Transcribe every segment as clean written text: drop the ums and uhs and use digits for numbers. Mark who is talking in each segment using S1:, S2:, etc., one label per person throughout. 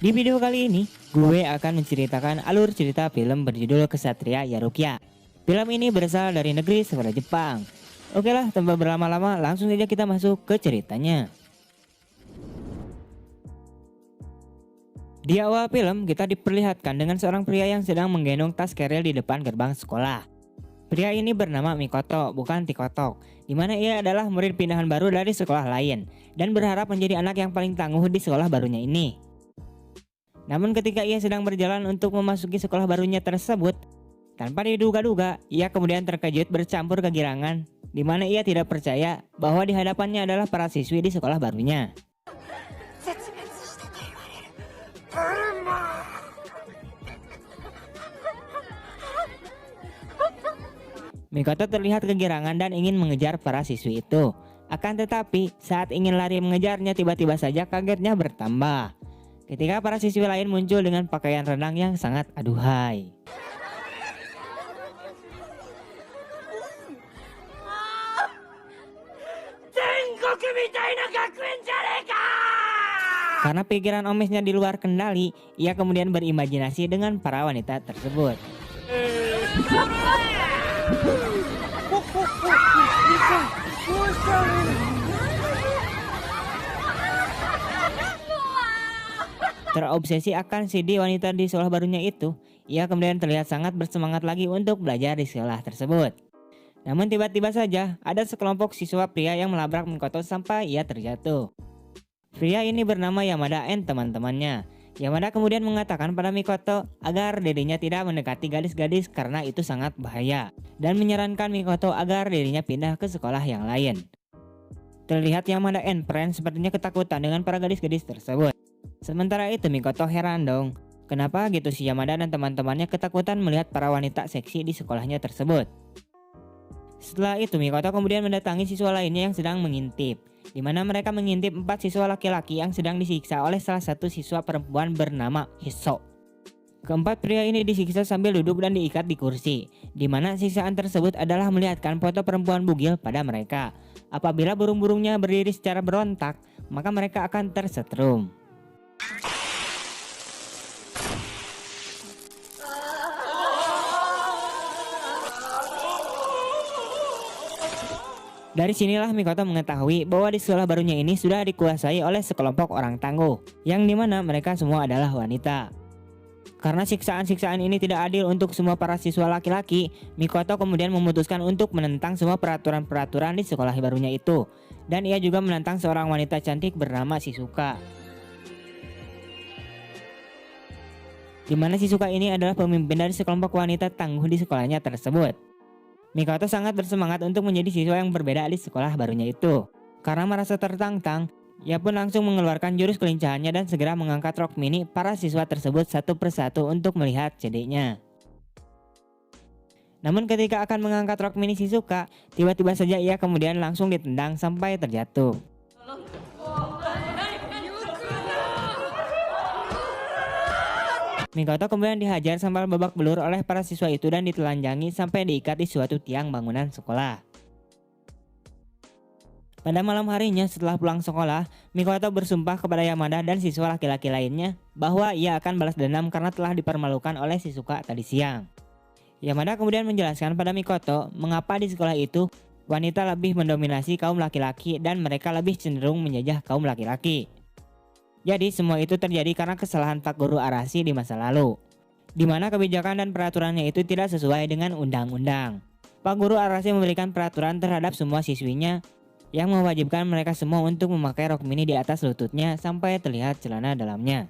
S1: Di video kali ini, gue akan menceritakan alur cerita film berjudul Ksatria Yarukya. Film ini berasal dari negeri sebelah Jepang. Oke lah, tanpa berlama-lama langsung saja kita masuk ke ceritanya. Di awal film, kita diperlihatkan dengan seorang pria yang sedang menggendong tas keril di depan gerbang sekolah. Pria ini bernama Mikoto, bukan Tikotok, di mana ia adalah murid pindahan baru dari sekolah lain dan berharap menjadi anak yang paling tangguh di sekolah barunya ini. Namun ketika ia sedang berjalan untuk memasuki sekolah barunya tersebut, tanpa diduga-duga, ia kemudian terkejut bercampur kegirangan, di mana ia tidak percaya bahwa di hadapannya adalah para siswi di sekolah barunya. Mikoto terlihat kegirangan dan ingin mengejar para siswi itu. Akan tetapi, saat ingin lari mengejarnya, tiba-tiba saja kagetnya bertambah ketika para siswi lain muncul dengan pakaian renang yang sangat aduhai. Karena pikiran omesnya di luar kendali, ia kemudian berimajinasi dengan para wanita tersebut. Terobsesi akan CD wanita di sekolah barunya itu, ia kemudian terlihat sangat bersemangat lagi untuk belajar di sekolah tersebut. Namun tiba-tiba saja ada sekelompok siswa pria yang melabrak Mikoto sampai ia terjatuh. Pria ini bernama Yamada dan teman-temannya. Yamada kemudian mengatakan pada Mikoto agar dirinya tidak mendekati gadis-gadis karena itu sangat bahaya, dan menyarankan Mikoto agar dirinya pindah ke sekolah yang lain. Terlihat Yamada and Friends sepertinya ketakutan dengan para gadis-gadis tersebut. Sementara itu Mikoto heran dong, kenapa gitu si Yamada dan teman-temannya ketakutan melihat para wanita seksi di sekolahnya tersebut. Setelah itu Mikoto kemudian mendatangi siswa lainnya yang sedang mengintip, di mana mereka mengintip 4 siswa laki-laki yang sedang disiksa oleh salah satu siswa perempuan bernama Hiso. Keempat pria ini disiksa sambil duduk dan diikat di kursi, di mana siksaan tersebut adalah melihatkan foto perempuan bugil pada mereka. Apabila burung-burungnya berdiri secara berontak, maka mereka akan tersetrum. Dari sinilah Mikoto mengetahui bahwa di sekolah barunya ini sudah dikuasai oleh sekelompok orang tangguh, yang dimana mereka semua adalah wanita. Karena siksaan-siksaan ini tidak adil untuk semua para siswa laki-laki, Mikoto kemudian memutuskan untuk menentang semua peraturan-peraturan di sekolah barunya itu. Dan ia juga menentang seorang wanita cantik bernama Shizuka. Di mana Shizuka ini adalah pemimpin dari sekelompok wanita tangguh di sekolahnya tersebut. Mikoto sangat bersemangat untuk menjadi siswa yang berbeda di sekolah barunya itu. Karena merasa tertantang, ia pun langsung mengeluarkan jurus kelincahannya dan segera mengangkat rok mini para siswa tersebut satu persatu untuk melihat CD-nya. Namun ketika akan mengangkat rok mini Shizuka, tiba-tiba saja ia kemudian langsung ditendang sampai terjatuh. Mikoto kemudian dihajar sampai babak belur oleh para siswa itu dan ditelanjangi sampai diikat di suatu tiang bangunan sekolah. Pada malam harinya setelah pulang sekolah, Mikoto bersumpah kepada Yamada dan siswa laki-laki lainnya bahwa ia akan balas dendam karena telah dipermalukan oleh Shizuka tadi siang. Yamada kemudian menjelaskan pada Mikoto mengapa di sekolah itu wanita lebih mendominasi kaum laki-laki dan mereka lebih cenderung menjajah kaum laki-laki. Jadi semua itu terjadi karena kesalahan Pak Guru Arashi di masa lalu, di mana kebijakan dan peraturannya itu tidak sesuai dengan undang-undang. Pak Guru Arashi memberikan peraturan terhadap semua siswinya yang mewajibkan mereka semua untuk memakai rok mini di atas lututnya sampai terlihat celana dalamnya.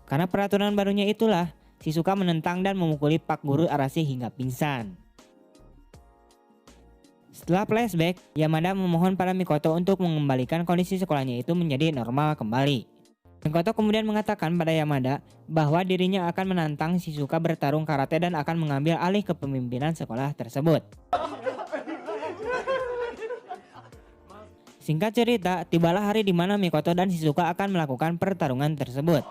S1: Karena peraturan barunya itulah, Shizuka menentang dan memukuli Pak Guru Arashi hingga pingsan. Setelah flashback, Yamada memohon pada Mikoto untuk mengembalikan kondisi sekolahnya itu menjadi normal kembali. Mikoto kemudian mengatakan pada Yamada bahwa dirinya akan menantang Shizuka bertarung karate dan akan mengambil alih kepemimpinan sekolah tersebut. Singkat cerita, tibalah hari di mana Mikoto dan Shizuka akan melakukan pertarungan tersebut.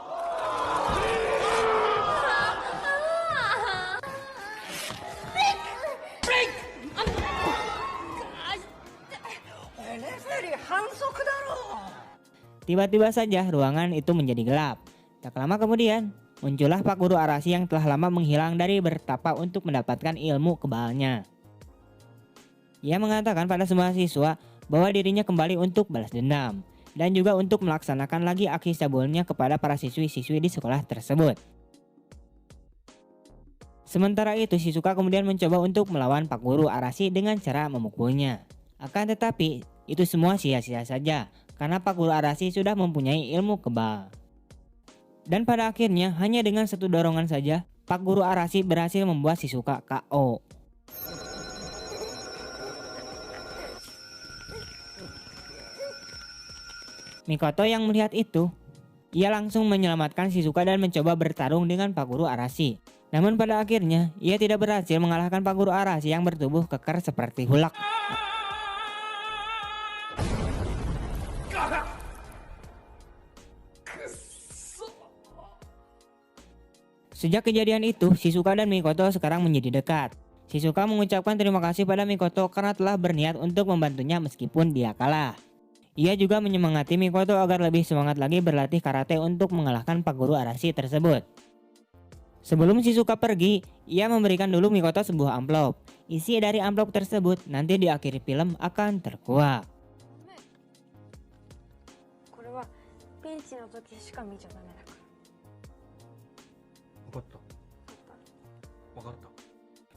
S1: Tiba-tiba saja ruangan itu menjadi gelap. Tak lama kemudian, muncullah Pak Guru Arashi yang telah lama menghilang dari bertapa untuk mendapatkan ilmu kebalnya. Ia mengatakan pada semua siswa bahwa dirinya kembali untuk balas dendam dan juga untuk melaksanakan lagi aksi cabulnya kepada para siswi-siswi di sekolah tersebut. Sementara itu, Shizuka kemudian mencoba untuk melawan Pak Guru Arashi dengan cara memukulnya. Akan tetapi, itu semua sia-sia saja karena Pak Guru Arashi sudah mempunyai ilmu kebal. Dan pada akhirnya, hanya dengan satu dorongan saja, Pak Guru Arashi berhasil membuat Shizuka KO. Mikoto yang melihat itu, ia langsung menyelamatkan Shizuka dan mencoba bertarung dengan Pak Guru Arashi. Namun pada akhirnya, ia tidak berhasil mengalahkan Pak Guru Arashi yang bertubuh kekar seperti hulak. Sejak kejadian itu, Shizuka dan Mikoto sekarang menjadi dekat. Shizuka mengucapkan terima kasih pada Mikoto karena telah berniat untuk membantunya meskipun dia kalah. Ia juga menyemangati Mikoto agar lebih semangat lagi berlatih karate untuk mengalahkan Pak Guru Arashi tersebut. Sebelum Shizuka pergi, ia memberikan dulu Mikoto sebuah amplop. Isi dari amplop tersebut nanti di akhir film akan terkuak.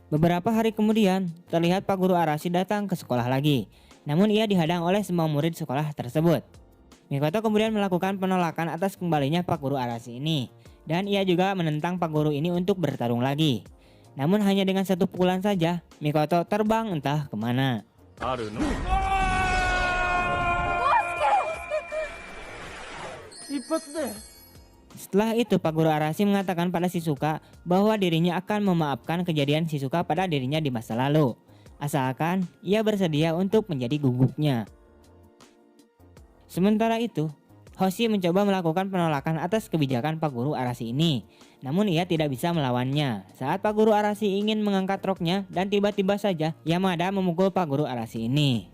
S1: Beberapa hari kemudian, terlihat Pak Guru Arashi datang ke sekolah lagi. Namun ia dihadang oleh semua murid sekolah tersebut. Mikoto kemudian melakukan penolakan atas kembalinya Pak Guru Arashi ini. Dan ia juga menentang Pak Guru ini untuk bertarung lagi. Namun hanya dengan satu pukulan saja, Mikoto terbang entah kemana. Setelah itu Pak Guru Arashi mengatakan pada Shizuka bahwa dirinya akan memaafkan kejadian Shizuka pada dirinya di masa lalu. Asalkan ia bersedia untuk menjadi guguknya. Sementara itu, Hoshi mencoba melakukan penolakan atas kebijakan Pak Guru Arashi ini. Namun ia tidak bisa melawannya saat Pak Guru Arashi ingin mengangkat roknya dan tiba-tiba saja Yamada memukul Pak Guru Arashi ini.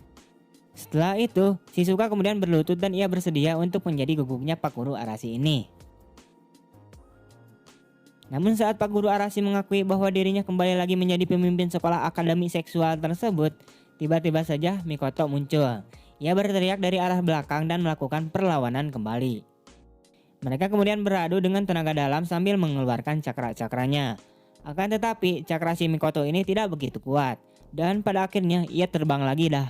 S1: Setelah itu, Shizuka kemudian berlutut dan ia bersedia untuk menjadi guguknya Pak Guru Arashi ini. Namun saat Pak Guru Arashi mengakui bahwa dirinya kembali lagi menjadi pemimpin sekolah akademi seksual tersebut, tiba-tiba saja Mikoto muncul. Ia berteriak dari arah belakang dan melakukan perlawanan kembali. Mereka kemudian beradu dengan tenaga dalam sambil mengeluarkan cakra-cakranya. Akan tetapi cakra si Mikoto ini tidak begitu kuat. Dan pada akhirnya ia terbang lagi dah.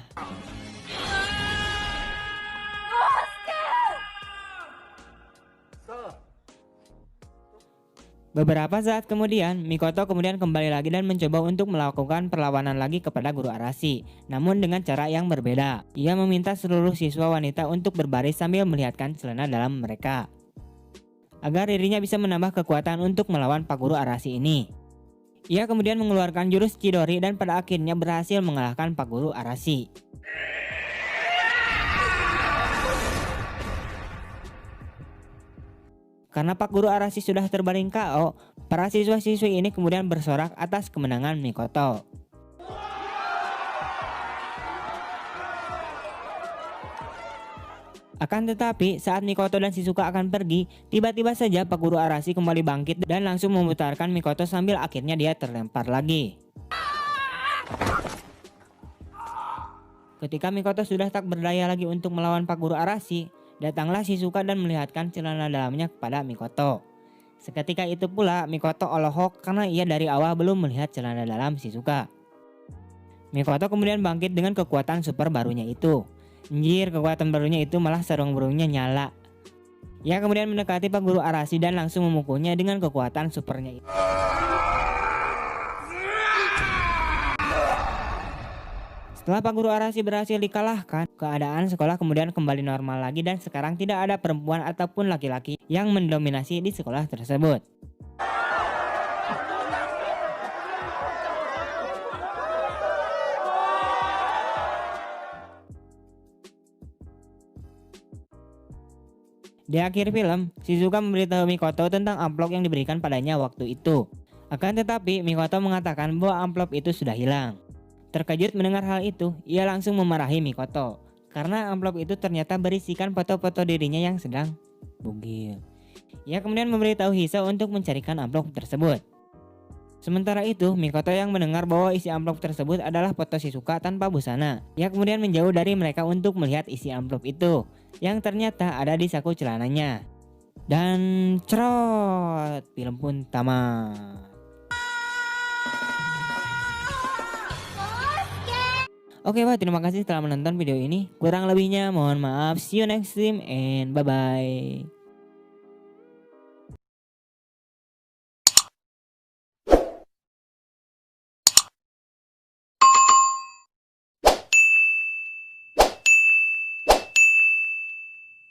S1: Beberapa saat kemudian, Mikoto kemudian kembali lagi dan mencoba untuk melakukan perlawanan lagi kepada Guru Arashi. Namun dengan cara yang berbeda. Ia meminta seluruh siswa wanita untuk berbaris sambil melihatkan celana dalam mereka. Agar dirinya bisa menambah kekuatan untuk melawan Pak Guru Arashi ini. Ia kemudian mengeluarkan jurus Chidori dan pada akhirnya berhasil mengalahkan Pak Guru Arashi. Karena Pak Guru Arashi sudah terbaring KO, para siswa-siswi ini kemudian bersorak atas kemenangan Mikoto. Akan tetapi saat Mikoto dan Shizuka akan pergi, tiba-tiba saja Pak Guru Arashi kembali bangkit dan langsung memutarkan Mikoto sambil akhirnya dia terlempar lagi. Ketika Mikoto sudah tak berdaya lagi untuk melawan Pak Guru Arashi, datanglah Shizuka dan melihatkan celana dalamnya kepada Mikoto. Seketika itu pula Mikoto olohok karena ia dari awal belum melihat celana dalam Shizuka. Mikoto kemudian bangkit dengan kekuatan super barunya itu. Anjir, kekuatan barunya itu malah sarung burungnya nyala. Ia kemudian mendekati Pak Guru Arashi dan langsung memukulnya dengan kekuatan supernya itu. Setelah Pak Guru Arashi berhasil dikalahkan, keadaan sekolah kemudian kembali normal lagi dan sekarang tidak ada perempuan ataupun laki-laki yang mendominasi di sekolah tersebut. Di akhir film, Shizuka memberitahu Mikoto tentang amplop yang diberikan padanya waktu itu. Akan tetapi, Mikoto mengatakan bahwa amplop itu sudah hilang. Terkejut mendengar hal itu, ia langsung memarahi Mikoto. Karena amplop itu ternyata berisikan foto-foto dirinya yang sedang bugil. Ia kemudian memberitahu Hisa untuk mencarikan amplop tersebut. Sementara itu, Mikoto yang mendengar bahwa isi amplop tersebut adalah foto Shizuka tanpa busana. Ia kemudian menjauh dari mereka untuk melihat isi amplop itu, yang ternyata ada di saku celananya. Dan cerot, film pun tamat. Oke Pak, terima kasih telah menonton video ini. Kurang lebihnya mohon maaf. See you next time and bye-bye.